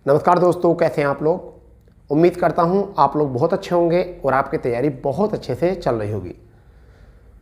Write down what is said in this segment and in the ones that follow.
नमस्कार दोस्तों, कैसे हैं आप लोग। उम्मीद करता हूं आप लोग बहुत अच्छे होंगे और आपकी तैयारी बहुत अच्छे से चल रही होगी।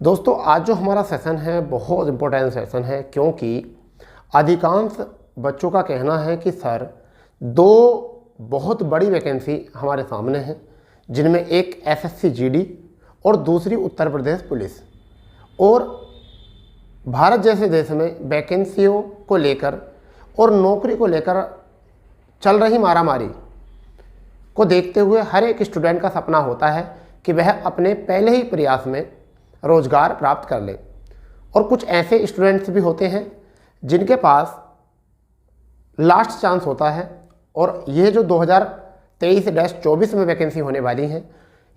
दोस्तों, आज जो हमारा सेशन है बहुत इम्पोर्टेंट सेशन है, क्योंकि अधिकांश बच्चों का कहना है कि सर दो बहुत बड़ी वैकेंसी हमारे सामने हैं, जिनमें एक एसएससी जीडी और दूसरी उत्तर प्रदेश पुलिस। और भारत जैसे देश में वैकेंसियों को लेकर और नौकरी को लेकर चल रही मारामारी को देखते हुए हर एक स्टूडेंट का सपना होता है कि वह अपने पहले ही प्रयास में रोजगार प्राप्त कर ले। और कुछ ऐसे स्टूडेंट्स भी होते हैं जिनके पास लास्ट चांस होता है, और ये जो 2023-24 में वैकेंसी होने वाली हैं,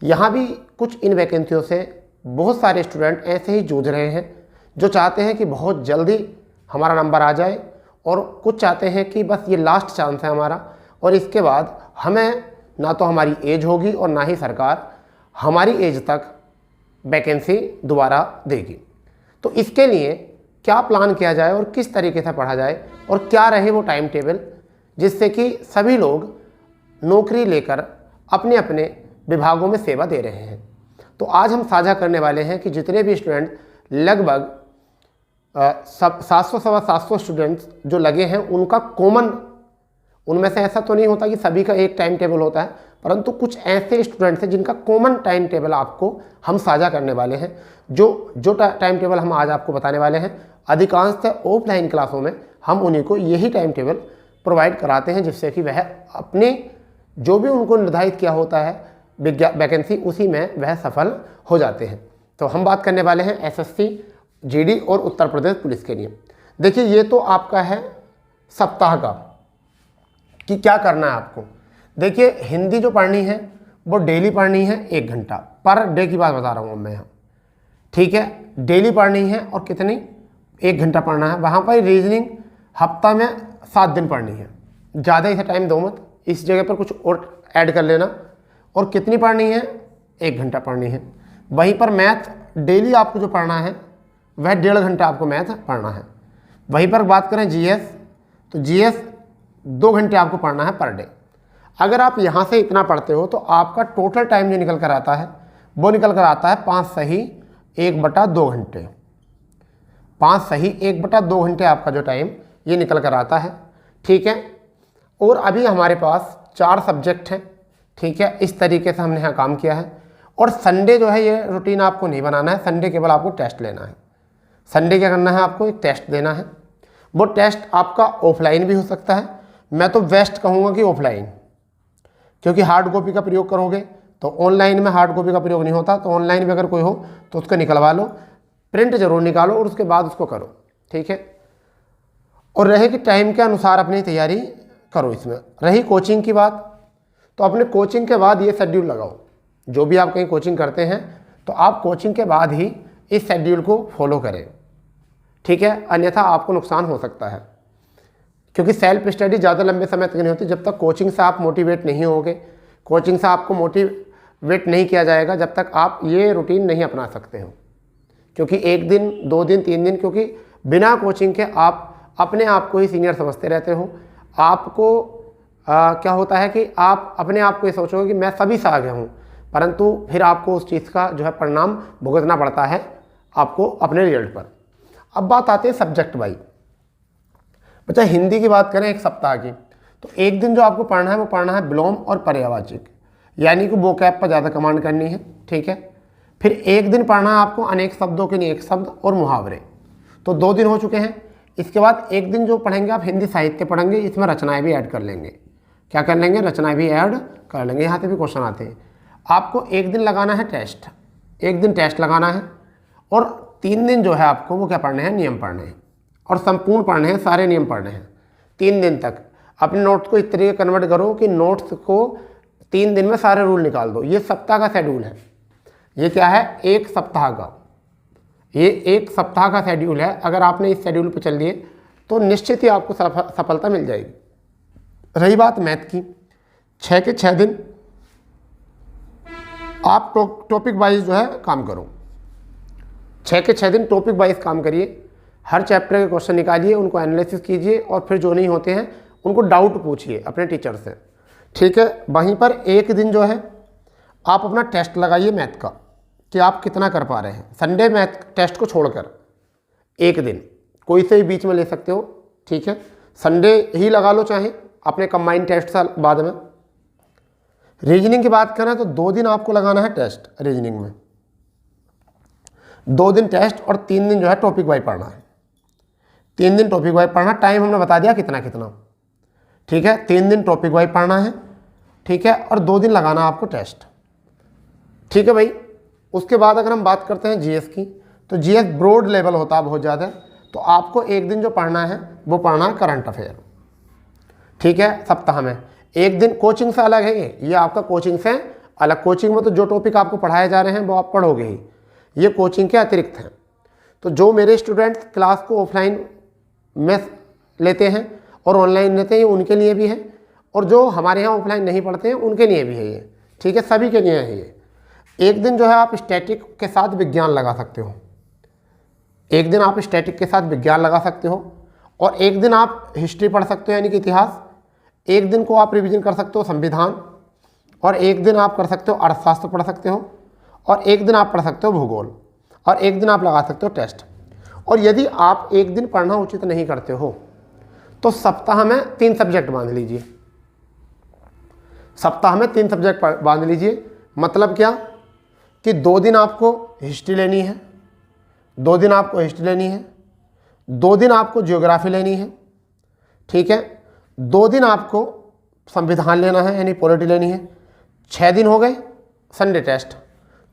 यहाँ भी कुछ इन वैकेंसियों से बहुत सारे स्टूडेंट ऐसे ही जूझ रहे हैं जो चाहते हैं कि बहुत जल्दी हमारा नंबर आ जाए, और कुछ चाहते हैं कि बस ये लास्ट चांस है हमारा, और इसके बाद हमें ना तो हमारी एज होगी और ना ही सरकार हमारी एज तक वैकेंसी दोबारा देगी। तो इसके लिए क्या प्लान किया जाए और किस तरीके से पढ़ा जाए और क्या रहे वो टाइम टेबल, जिससे कि सभी लोग नौकरी लेकर अपने अपने विभागों में सेवा दे रहे हैं। तो आज हम साझा करने वाले हैं कि जितने भी स्टूडेंट लगभग 700-750 स्टूडेंट्स जो लगे हैं, उनका कॉमन, उनमें से ऐसा तो नहीं होता कि सभी का एक टाइम टेबल होता है, परंतु कुछ ऐसे स्टूडेंट्स हैं जिनका कॉमन टाइम टेबल आपको हम साझा करने वाले हैं। जो टाइम टेबल हम आज आपको बताने वाले हैं, अधिकांशतः ऑफलाइन क्लासों में हम उन्हीं को यही टाइम टेबल प्रोवाइड कराते हैं, जिससे कि वह अपने जो भी उनको निर्धारित किया होता है वैकेंसी, उसी में वह सफल हो जाते हैं। तो हम बात करने वाले हैं एसएससी जीडी और उत्तर प्रदेश पुलिस के लिए। देखिए, ये तो आपका है सप्ताह का कि क्या करना है आपको। देखिए, हिंदी जो पढ़नी है वो डेली पढ़नी है 1 घंटा पर डे की बात बता रहा हूँ मैं यहाँ, ठीक है। डेली पढ़नी है और कितनी, 1 घंटा पढ़ना है। वहाँ पर रीजनिंग हफ्ता में 7 दिन पढ़नी है, ज़्यादा इसे टाइम दो मत, इस जगह पर कुछ और ऐड कर लेना। और कितनी पढ़नी है, 1 घंटा पढ़नी है। वहीं पर मैथ डेली आपको जो पढ़ना है वह 1.5 घंटा आपको मैथ पढ़ना है। वहीं पर बात करें जीएस, तो जीएस 2 घंटे आपको पढ़ना है पर डे। अगर आप यहाँ से इतना पढ़ते हो तो आपका टोटल टाइम जो निकल कर आता है वो निकल कर आता है 5 सही 1/2 घंटे। 5 सही 1/2 घंटे आपका जो टाइम ये निकल कर आता है, ठीक है। और अभी हमारे पास 4 सब्जेक्ट हैं, ठीक है। इस तरीके से हमने यहाँ काम किया है। और संडे जो है ये रूटीन आपको नहीं बनाना है, संडे केवल आपको टेस्ट लेना है। संडे क्या करना है, आपको एक टेस्ट देना है। वो टेस्ट आपका ऑफलाइन भी हो सकता है, मैं तो बेस्ट कहूँगा कि ऑफलाइन, क्योंकि हार्ड कॉपी का प्रयोग करोगे तो ऑनलाइन में हार्ड कॉपी का प्रयोग नहीं होता। तो ऑनलाइन भी अगर कोई हो तो उसको निकलवा लो, प्रिंट जरूर निकालो और उसके बाद उसको करो, ठीक है। और रहे कि टाइम के अनुसार अपनी तैयारी करो। इसमें रही कोचिंग की बात, तो अपने कोचिंग के बाद ये शेड्यूल लगाओ। जो भी आप कहीं कोचिंग करते हैं तो आप कोचिंग के बाद ही इस शेड्यूल को फॉलो करें, ठीक है। अन्यथा आपको नुकसान हो सकता है, क्योंकि सेल्फ स्टडी ज़्यादा लंबे समय तक नहीं होती जब तक कोचिंग से आप मोटिवेट नहीं होगे। कोचिंग से आपको मोटिवेट नहीं किया जाएगा जब तक आप ये रूटीन नहीं अपना सकते हो। क्योंकि 1 दिन 2 दिन 3 दिन, क्योंकि बिना कोचिंग के आप अपने आप को ही सीनियर समझते रहते हो। आपको क्या होता है कि आप अपने आप को ये सोचोगे कि मैं सभी से आगे हूँ, परंतु फिर आपको उस चीज़ का जो है परिणाम भुगतना पड़ता है आपको अपने रिजल्ट पर। अब बात आती है सब्जेक्ट वाइज। बच्चा, हिंदी की बात करें 1 सप्ताह की, तो 1 दिन जो आपको पढ़ना है वो पढ़ना है विलोम और पर्यायवाची, यानी कि वोकैब पर ज़्यादा कमांड करनी है, ठीक है। फिर 1 दिन पढ़ना है आपको अनेक शब्दों के लिए 1 शब्द और मुहावरे, तो 2 दिन हो चुके हैं। इसके बाद 1 दिन जो पढ़ेंगे आप हिंदी साहित्य पढ़ेंगे, इसमें रचनाएँ भी ऐड कर लेंगे। क्या कर लेंगे, रचनाएँ भी ऐड कर लेंगे। यहाँ से भी क्वेश्चन आते हैं। आपको 1 दिन लगाना है टेस्ट, 1 दिन टेस्ट लगाना है, और 3 दिन जो है आपको वो क्या पढ़ने हैं, नियम पढ़ने हैं, और संपूर्ण पढ़ने हैं, सारे नियम पढ़ने हैं 3 दिन तक। अपने नोट्स को इस तरीके कन्वर्ट करो कि नोट्स को 3 दिन में सारे रूल निकाल दो। ये सप्ताह का शेड्यूल है। ये क्या है, 1 सप्ताह का, ये 1 सप्ताह का शेड्यूल है। अगर आपने इस शेड्यूल पर चल दिए तो निश्चित ही आपको सफलता मिल जाएगी। रही बात मैथ की, 6 के 6 दिन आप टॉपिक वाइज जो है काम करो। 6 के 6 दिन टॉपिक वाइज काम करिए। हर चैप्टर के क्वेश्चन निकालिए, उनको एनालिसिस कीजिए, और फिर जो नहीं होते हैं उनको डाउट पूछिए अपने टीचर से, ठीक है। वहीं पर एक दिन जो है आप अपना टेस्ट लगाइए मैथ का कि आप कितना कर पा रहे हैं। संडे मैथ टेस्ट को छोड़कर एक दिन कोई से ही बीच में ले सकते हो, ठीक है। संडे ही लगा लो चाहे अपने कंबाइंड टेस्ट से बाद में। रीजनिंग की बात करें तो 2 दिन आपको लगाना है टेस्ट रीजनिंग में, 2 दिन टेस्ट और 3 दिन जो है टॉपिक वाइज पढ़ना है। 3 दिन टॉपिक वाइज पढ़ना, टाइम हमने बता दिया कितना कितना, ठीक है। 3 दिन टॉपिक वाइज पढ़ना है, ठीक है, और 2 दिन लगाना आपको टेस्ट, ठीक है भाई। उसके बाद अगर हम बात करते हैं जीएस की, तो जीएस ब्रॉड लेवल होता है बहुत ज़्यादा, तो आपको एक दिन जो पढ़ना है वो पढ़ना है करंट अफेयर, ठीक है, सप्ताह में। एक दिन कोचिंग से अलग है ये आपका कोचिंग से अलग। कोचिंग में तो जो टॉपिक आपको पढ़ाए जा रहे हैं वो आप पढ़ोगे ही, ये कोचिंग के अतिरिक्त हैं। तो जो मेरे स्टूडेंट्स क्लास को ऑफलाइन में लेते हैं और ऑनलाइन लेते हैं, उनके लिए भी है, और जो हमारे यहाँ ऑफलाइन नहीं पढ़ते हैं उनके लिए भी है ये, ठीक है, सभी के लिए है ये। एक दिन जो है आप स्टैटिक के साथ विज्ञान लगा सकते हो, एक दिन आप स्टैटिक के साथ विज्ञान लगा सकते हो, और एक दिन आप हिस्ट्री पढ़ सकते हो यानी कि इतिहास, एक दिन को आप रिवीजन कर सकते हो संविधान, और एक दिन आप कर सकते हो अर्थशास्त्र पढ़ सकते हो, और एक दिन आप पढ़ सकते हो भूगोल, और एक दिन आप लगा सकते हो टेस्ट। और यदि आप एक दिन पढ़ना उचित नहीं करते हो तो सप्ताह में 3 सब्जेक्ट बांध लीजिए, सप्ताह में 3 सब्जेक्ट बांध लीजिए। मतलब क्या कि 2 दिन आपको हिस्ट्री लेनी है, 2 दिन आपको हिस्ट्री लेनी है, 2 दिन आपको ज्योग्राफी लेनी है, ठीक है, 2 दिन आपको संविधान लेना है यानी पॉलिटी लेनी है। 6 दिन हो गए संडे टेस्ट,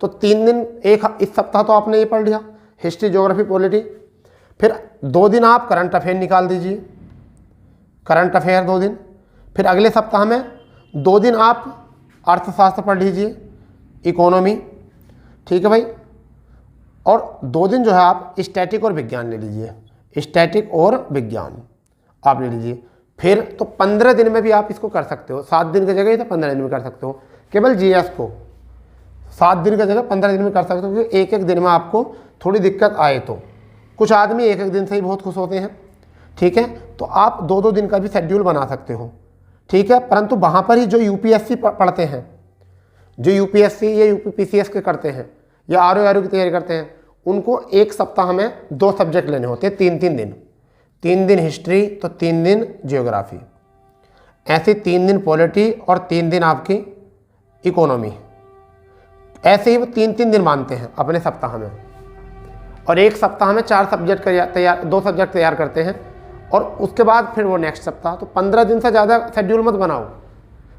तो 3 दिन एक इस सप्ताह तो आपने ये पढ़ लिया हिस्ट्री ज्योग्राफी पॉलिटी। फिर 2 दिन आप करंट अफेयर निकाल दीजिए, करंट अफेयर 2 दिन। फिर अगले सप्ताह में 2 दिन आप अर्थशास्त्र पढ़ लीजिए, इकोनॉमी, ठीक है भाई, और 2 दिन जो है आप स्टैटिक और विज्ञान ले लीजिए, स्टैटिक और विज्ञान आप ले लीजिए। फिर तो 15 दिन में भी आप इसको कर सकते हो, 7 दिन की जगह तो 15 दिन में कर सकते हो। केवल जीएस को 7 दिन की जगह 15 दिन में कर सकते हो, क्योंकि एक एक दिन में आपको थोड़ी दिक्कत आए तो कुछ आदमी एक एक दिन से ही बहुत खुश होते हैं, ठीक है। तो आप 2-2 दिन का भी शेड्यूल बना सकते हो, ठीक है। परंतु वहाँ पर ही जो यूपीएससी पढ़ते हैं, जो यूपीएससी या यूपीपीसीएस के करते हैं या आरओ की तैयारी करते हैं, उनको एक सप्ताह में 2 सब्जेक्ट लेने होते हैं, 3-3 दिन, 3 दिन हिस्ट्री तो 3 दिन जियोग्राफी, ऐसे 3 दिन पॉलिटी और 3 दिन आपकी इकोनॉमी, ऐसे ही वो 3-3 दिन मानते हैं अपने सप्ताह में। और एक सप्ताह में 4 सब्जेक्ट तैयार 2 सब्जेक्ट तैयार करते हैं, और उसके बाद फिर वो नेक्स्ट सप्ताह। तो 15 दिन से ज़्यादा शेड्यूल मत बनाओ,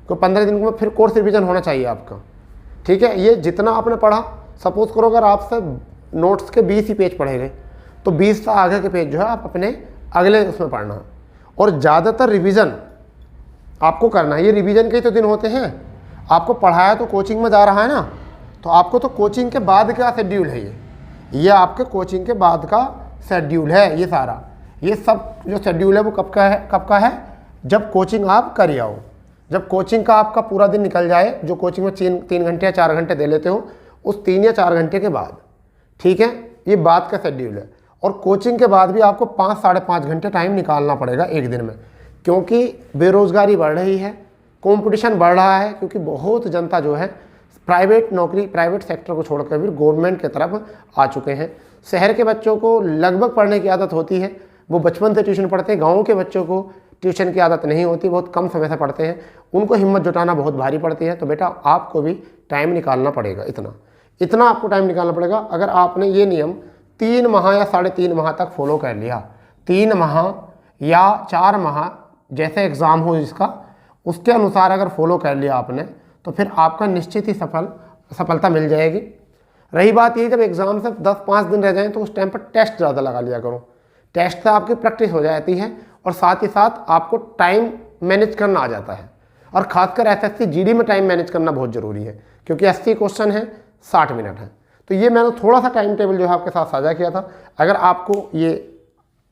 तो 15 दिन में फिर कोर्स रिवीजन होना चाहिए आपका, ठीक है। ये जितना आपने पढ़ा, सपोज करो अगर आपसे नोट्स के 20 ही पेज पढ़े गए, तो 20 से आगे के पेज जो है आप अपने अगले उसमें पढ़ना है। और ज़्यादातर रिवीजन आपको करना है, ये रिवीजन के ही तो दिन होते हैं। आपको पढ़ाया तो कोचिंग में जा रहा है ना, तो आपको तो कोचिंग के बाद का शेड्यूल है ये आपके कोचिंग के बाद का शेड्यूल है। ये सारा ये सब जो शेड्यूल है वो कब का है, जब कोचिंग आप कर आओ, जब कोचिंग का आपका पूरा दिन निकल जाए, जो कोचिंग में 3 घंटे या 4 घंटे दे लेते हो, उस 3 या 4 घंटे के बाद, ठीक है। ये बाद का शेड्यूल है। और कोचिंग के बाद भी आपको 5-5.5 घंटे टाइम निकालना पड़ेगा एक दिन में, क्योंकि बेरोज़गारी बढ़ रही है, कंपटीशन बढ़ रहा है, क्योंकि बहुत जनता जो है प्राइवेट नौकरी, प्राइवेट सेक्टर को छोड़कर भी गवर्नमेंट की तरफ आ चुके हैं। शहर के बच्चों को लगभग पढ़ने की आदत होती है, वो बचपन से ट्यूशन पढ़ते हैं। गाँव के बच्चों को ट्यूशन की आदत नहीं होती, बहुत कम समय से पढ़ते हैं, उनको हिम्मत जुटाना बहुत भारी पड़ती है। तो बेटा आपको भी टाइम निकालना पड़ेगा, इतना आपको टाइम निकालना पड़ेगा। अगर आपने ये नियम 3 माह या 3.5 माह तक फॉलो कर लिया, 3 माह या 4 माह जैसे एग्ज़ाम हो जिसका, उसके अनुसार अगर फॉलो कर लिया आपने, तो फिर आपका निश्चित ही सफलता मिल जाएगी। रही बात ये, जब एग्ज़ाम से 10-5 दिन रह जाएं तो उस टाइम पर टेस्ट ज़्यादा लगा लिया करो, टेस्ट से आपकी प्रैक्टिस हो जाती है, और साथ ही साथ आपको टाइम मैनेज करना आ जाता है। और खासकर एसएससी जीडी में टाइम मैनेज करना बहुत ज़रूरी है, क्योंकि 80 क्वेश्चन है, 60 मिनट है। तो ये मैंने थोड़ा सा टाइम टेबल जो है आपके साथ साझा किया था। अगर आपको ये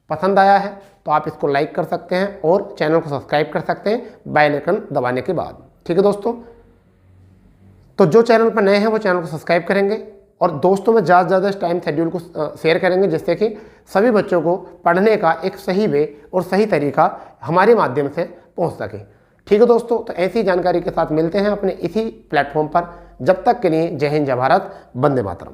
पसंद आया है तो आप इसको लाइक कर सकते हैं और चैनल को सब्सक्राइब कर सकते हैं बेल आइकन दबाने के बाद, ठीक है दोस्तों। तो जो चैनल पर नए हैं वो चैनल को सब्सक्राइब करेंगे और दोस्तों में ज़्यादा से ज़्यादा इस टाइम शेड्यूल को शेयर करेंगे, जिससे कि सभी बच्चों को पढ़ने का एक सही वे और सही तरीका हमारे माध्यम से पहुंच सके। ठीक है दोस्तों, तो ऐसी जानकारी के साथ मिलते हैं अपने इसी प्लेटफॉर्म पर। जब तक के लिए जय हिंद, जय भारत, वंदे मातरम।